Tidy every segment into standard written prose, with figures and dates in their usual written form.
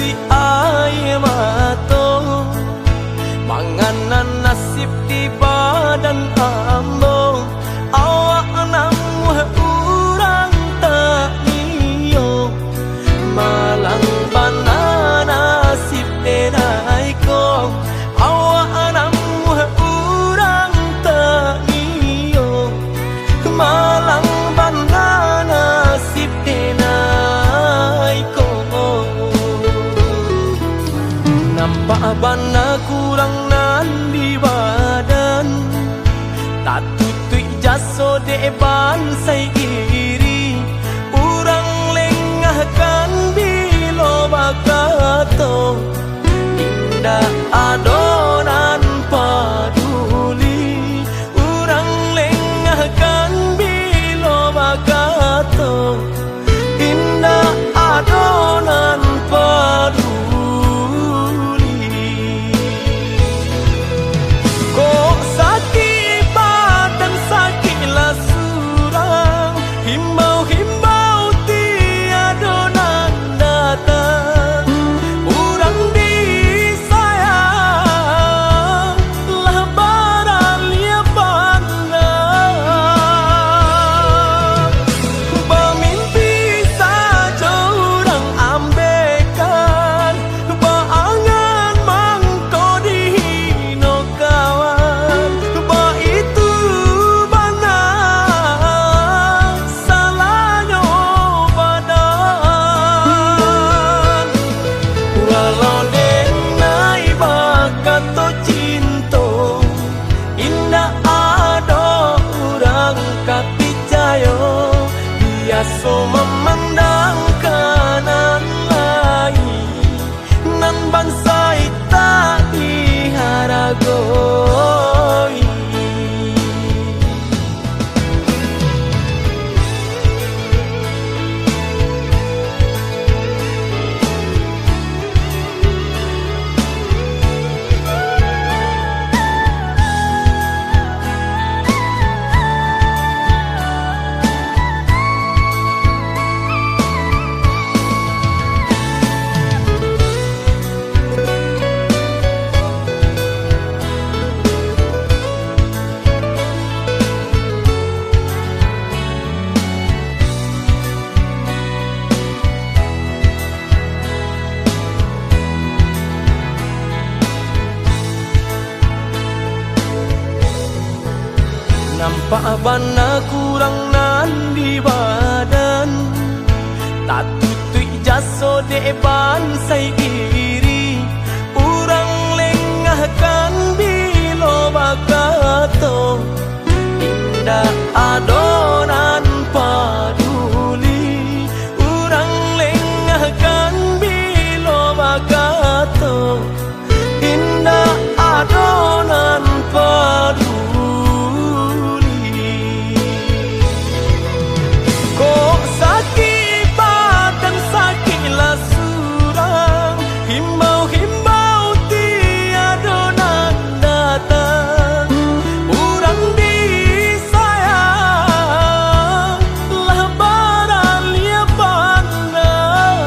si air mata, manganan nasib di badan ambo. Awak namu urang tak niyo, malang bana nasib denai ko. Awak namu urang tak niyo, malang bana nasib denai ko. Nampak bana kurang nan di badan, tak tutui jaso de bansai iri. Urang lengahkan bilo bakato, indah adonan paduli. Urang lengahkan bilo bakato, indah adonan paduli. Kok sakit badan sakitlah surang, himbau-himbau tiada nan datang. Urang disayang lah baralia pandang. Bermimpi saja urang ambekan, berangan mangko dihino kawan. Itu bana salahnya badan. Walau denai bakat to cinta, indah ada urang kapicayo. Biasa memandang kanan lain, nan bansai tak diharagoi. Nampak bana kurang nan di badan, tak tutui jaso de bansai iri. Urang lengahkan bilo bakato, indah adonan paduli. Urang lengahkan bilo bakato, indah adonan paduli. Kok sakit badan sakitlah surang, himbau-himbau tiada nan datang. Urang disayang lah baralia pandang.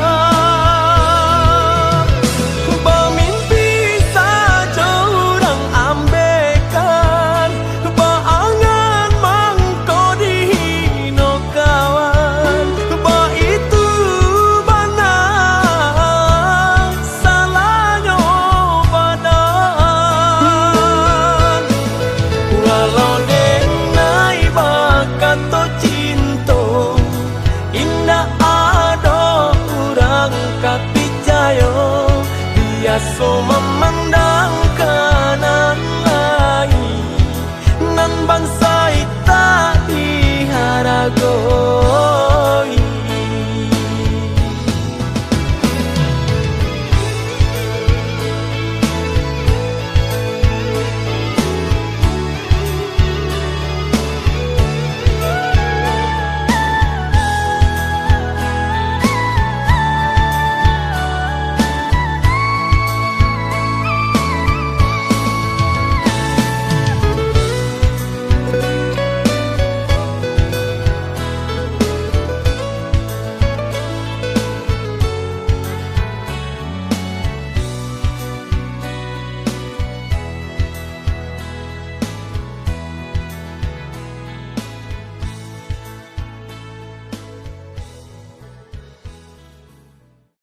Bermimpi saja urang ambekan, berangan mangko dihino kawan. Itu bana salahnya badan. Walau denai bakat to cinta, indah ada urang kapicayo. Biasa